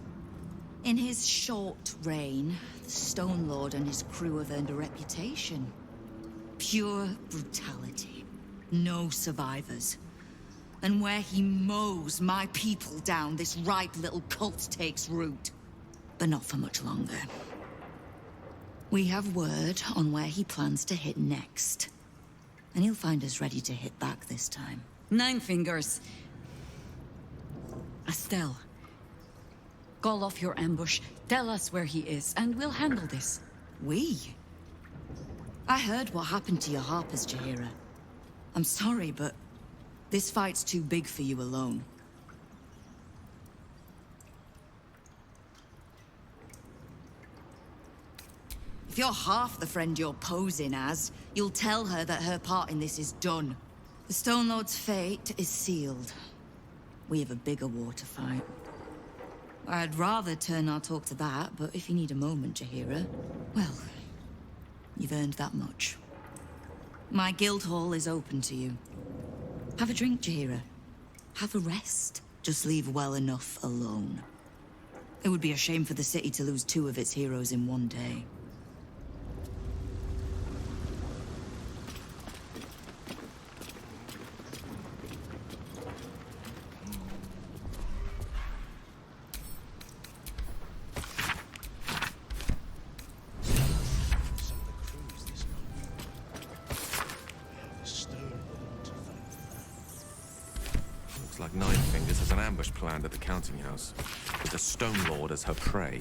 S12: In his short reign, the Stone Lord and his crew have earned a reputation. Pure brutality. No survivors. And where he mows my people down, this ripe little cult takes root. But not for much longer. We have word on where he plans to hit next. And he'll find us ready to hit back this time.
S2: Nine Fingers. Estelle. Call off your ambush, tell us where he is, and we'll handle this.
S12: We? I heard what happened to your harpers, Jaheira. I'm sorry, but this fight's too big for you alone. If you're half the friend you're posing as, you'll tell her that her part in this is done. The Stone Lord's fate is sealed. We have a bigger war to fight. I'd rather turn our talk to that, but if you need a moment, Jaheira, well, you've earned that much. My guild hall is open to you. Have a drink, Jaheira. Have a rest. Just leave well enough alone. It would be a shame for the city to lose 2 of its heroes in one day.
S19: Looks like Nine Fingers has an ambush planned at the counting house, with the Stone Lord as her prey.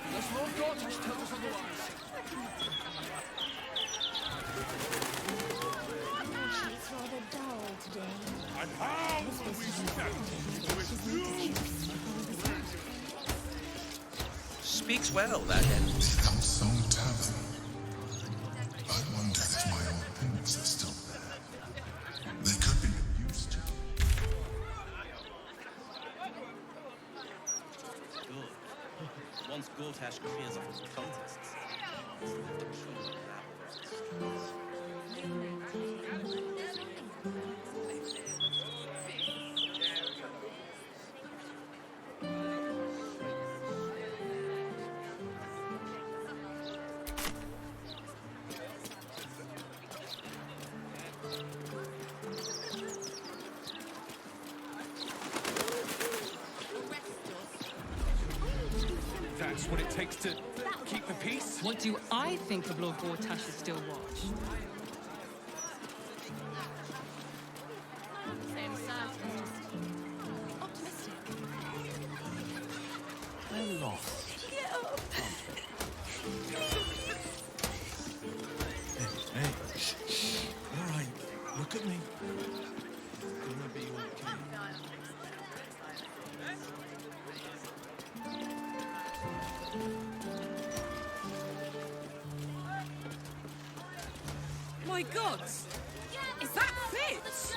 S6: Unless Lord Gortash tells us otherwise.
S4: She's rather dull today.
S20: And how will we stand with you?
S16: Speaks well, that end.
S3: Become so tavern. I wonder if my old pins are still there. They could be used to.
S10: Good. Once Gortash clears off the contests.
S6: That's what it takes to keep the peace?
S21: What do I think of Lord Gortash's still watch?
S19: They're lost.
S13: Hey, shh. All right, look at me.
S10: Gonna be okay.
S11: My gods! Is that Fitz?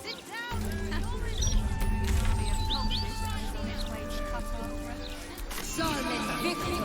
S22: Sit down. Silent victim.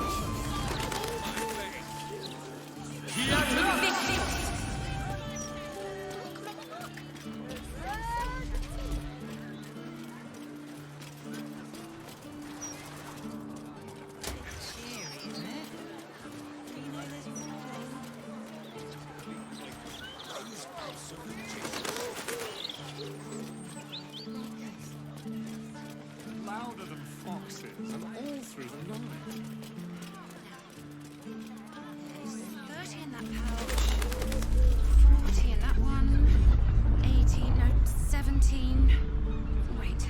S6: Louder than foxes, and all through the night.
S4: 30 in that pouch. 40 in that one. 18, no, 17. Wait.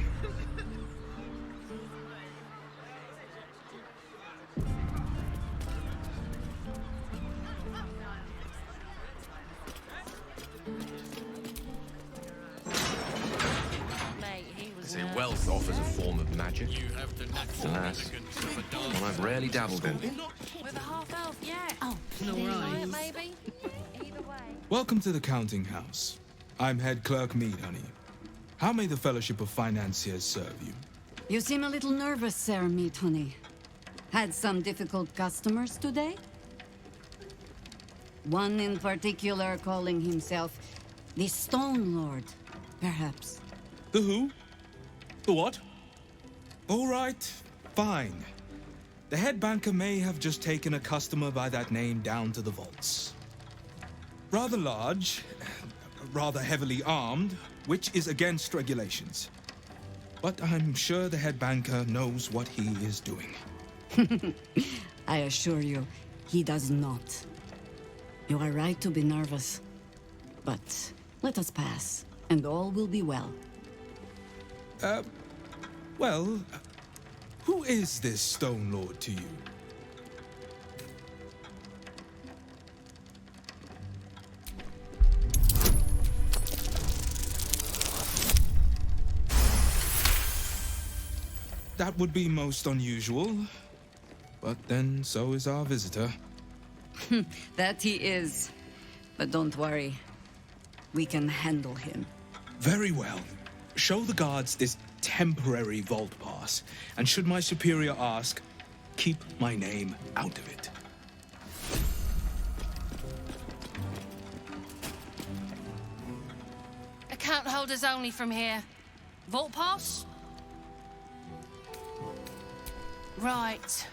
S19: They say wealth offers a form of magic.
S21: You have the natural
S19: Alas,
S21: elegance of a dog.
S19: one I've rarely dabbled in.
S4: With a half elf, yeah.
S21: Oh, no
S4: Right,
S21: rhymes.
S4: maybe. Either way.
S14: Welcome to the counting house. I'm head clerk Mead, honey. How may the Fellowship of Financiers serve you?
S2: You seem a little nervous, Sir Meat Honey. Had some difficult customers today? One in particular calling himself the Stone Lord, perhaps.
S14: The who? The what? All right, fine. The head banker may have just taken a customer by that name down to the vaults. Rather large, rather heavily armed, which is against regulations. But I'm sure the head banker knows what he is doing.
S2: I assure you, he does not. You are right to be nervous. But let us pass, and all will be well.
S14: Well, who is this Stone Lord to you? That would be most unusual. But then so is our visitor.
S2: That he is. But don't worry. We can handle him.
S14: Very well. Show the guards this temporary vault pass, and should my superior ask, keep my name out of it.
S22: Account holders only from here. Vault pass? Right.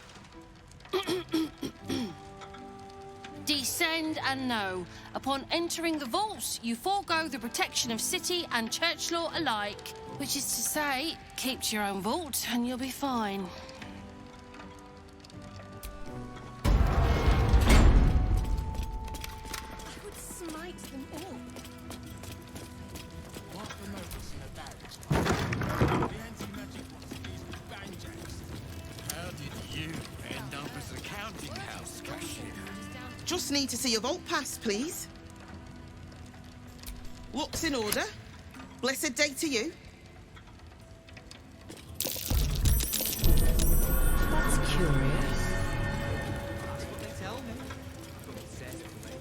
S22: Descend and know. Upon entering the vaults, you forego the protection of city and church law alike. Which is to say, keep to your own vault and you'll be fine.
S4: I would smite them all.
S6: Mark the notice in the barracks. The anti-magic ones are these banjacks. How did you
S15: need to see your vault pass, please. Looks in order. Blessed day to you.
S8: That's curious.
S17: That's what they tell me. But it says it later.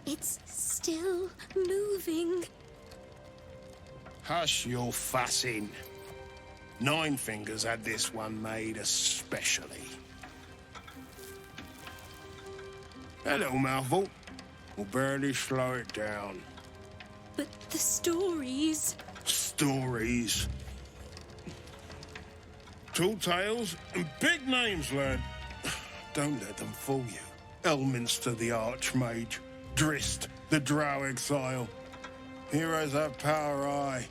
S4: It's still moving.
S3: Hush your fussing. Nine Fingers had this one made especially. That little mouthful will barely slow it down.
S4: But the stories...
S3: Stories. Tall tales and big names, lad. Don't let them fool you. Elminster the Archmage. Drist the Drow Exile. Heroes have power, aye,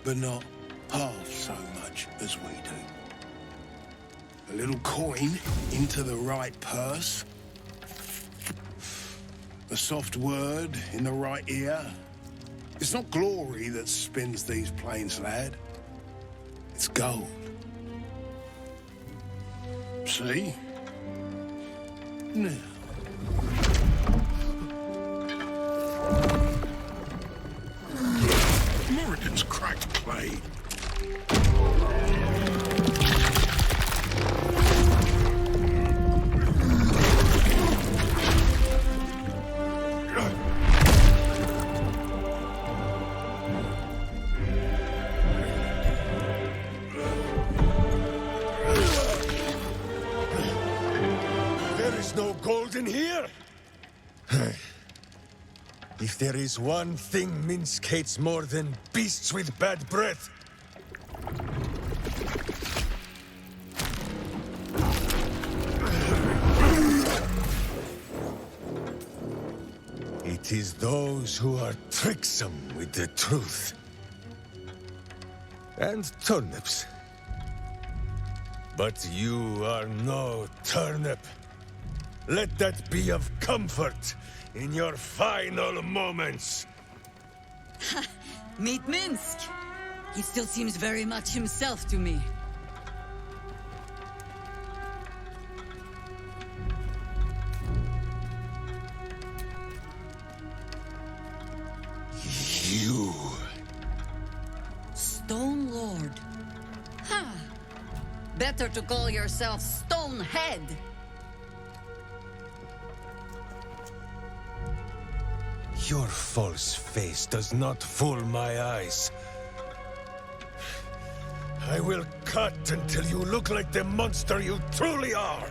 S3: but not half so much as we do. A little coin into the right purse. A soft word in the right ear. It's not glory that spins these plains, lad. It's gold. See? Now. Morrigan's cracked clay.
S18: There is no gold in here. If there is one thing Minsk hates more than beasts with bad breath, it is those who are tricksome with the truth. And turnips. But you are no turnip. Let that be of comfort in your final moments.
S2: Meet Minsk. He still seems very much himself to me.
S18: You.
S2: Stone Lord. Huh. Better to call yourself Stonehead.
S18: Your false face does not fool my eyes. I will cut until you look like the monster you truly are.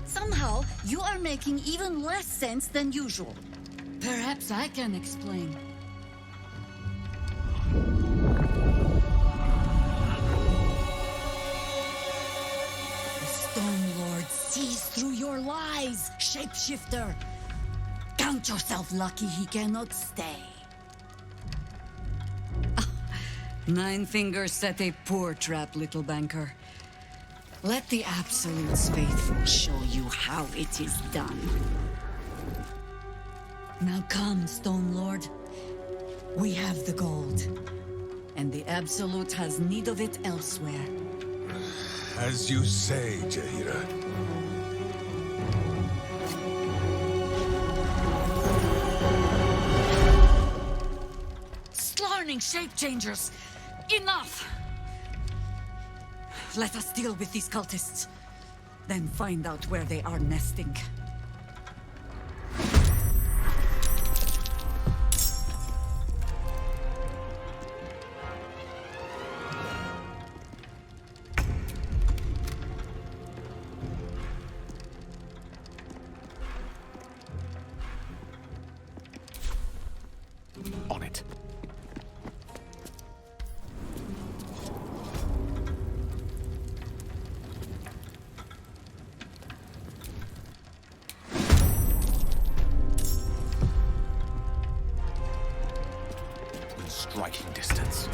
S2: Somehow, you are making even less sense than usual. Perhaps I can explain. The Stone Lord sees through your lies, shapeshifter. Count yourself lucky he cannot stay. Nine Fingers set a poor trap, little banker. Let the Absolute's faithful show you how it is done. Now come, Stone Lord. We have the gold. And the Absolute has need of it elsewhere.
S18: As you say, Jaheira.
S2: Slarning shape changers! Enough! let us deal with these cultists. Then find out where they are nesting.
S19: On it. In striking distance.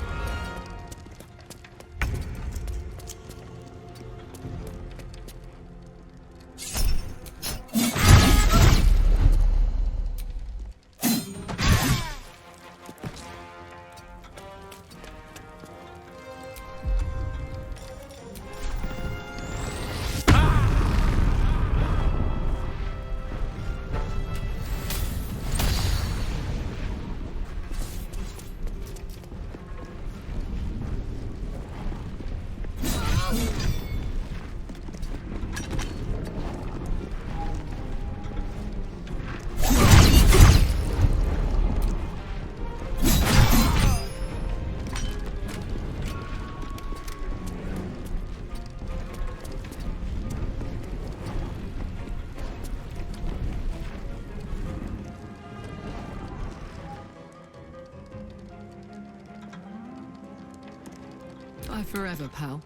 S11: Bye forever, pal.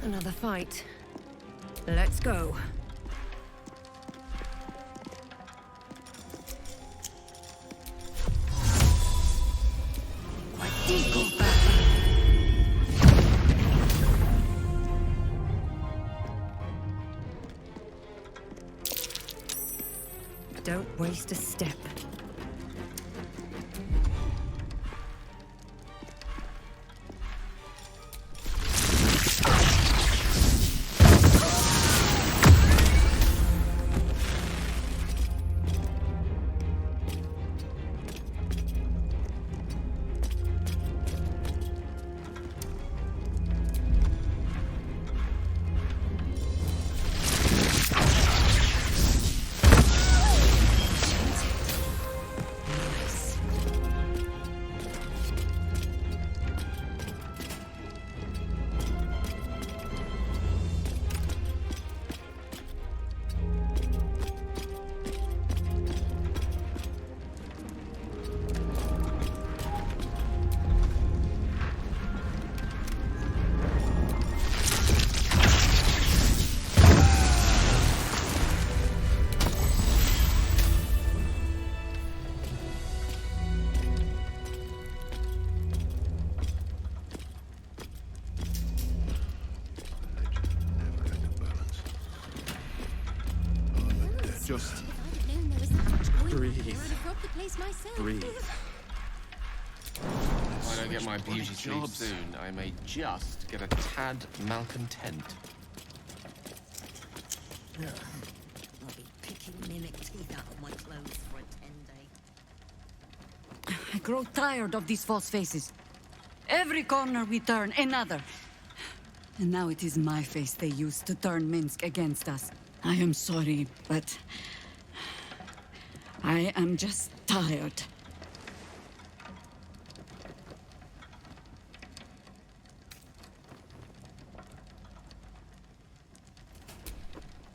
S7: Another fight. Let's go. Don't waste a step.
S19: Just breathe. Breathe.
S10: If I don't get my BG3 soon, I may just get a tad malcontent.
S12: Ugh. I'll be picking mimic teeth out of my clothes for a 10-day.
S2: I grow tired of these false faces. Every corner we turn, another. And now it is my face they use to turn Minsk against us. I am sorry, but I am just tired.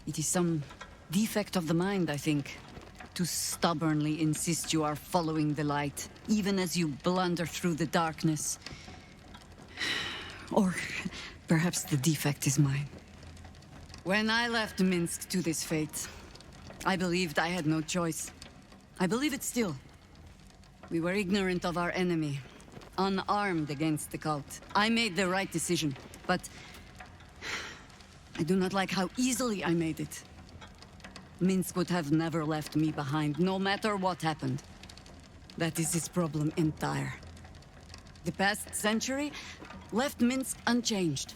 S2: It is some defect of the mind, I think, to stubbornly insist you are following the light, even as you blunder through the darkness. Or perhaps the defect is mine. When I left Minsk to this fate, I believed I had no choice. I believe it still. We were ignorant of our enemy, unarmed against the cult. I made the right decision, but I do not like how easily I made it. Minsk would have never left me behind, no matter what happened. That is his problem entire. The past century left Minsk unchanged.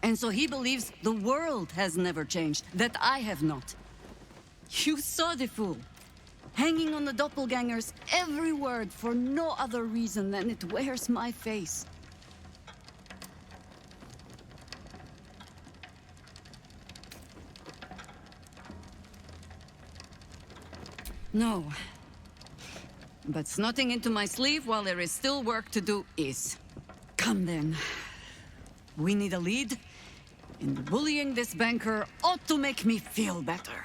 S2: And so he believes the world has never changed, that I have not. You saw the fool. Hanging on the doppelganger's every word for no other reason than it wears my face. No. But snotting into my sleeve while there is still work to do is. Come then. We need a lead, and bullying this banker ought to make me feel better.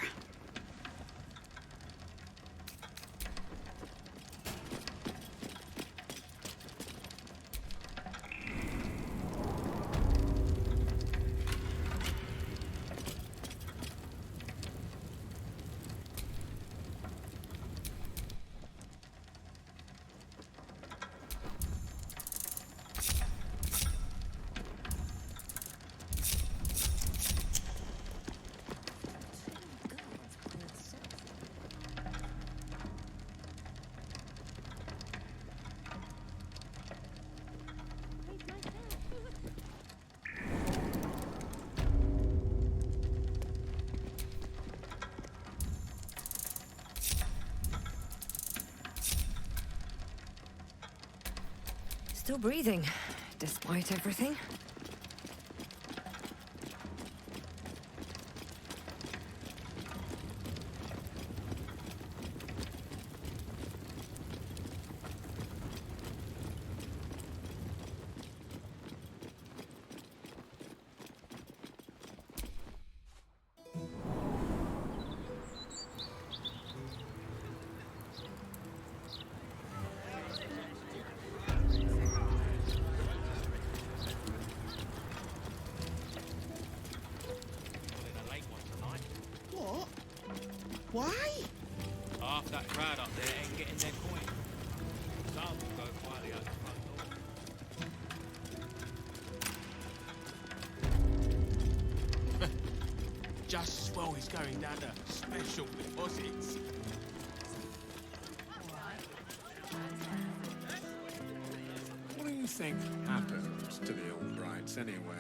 S7: Still breathing, despite everything.
S15: What? Why?
S6: Half that crowd up there ain't getting their coin. Some will go quietly out the front door. Just as well he's going down to special deposits.
S20: What do you think happens to the Albrights anyway?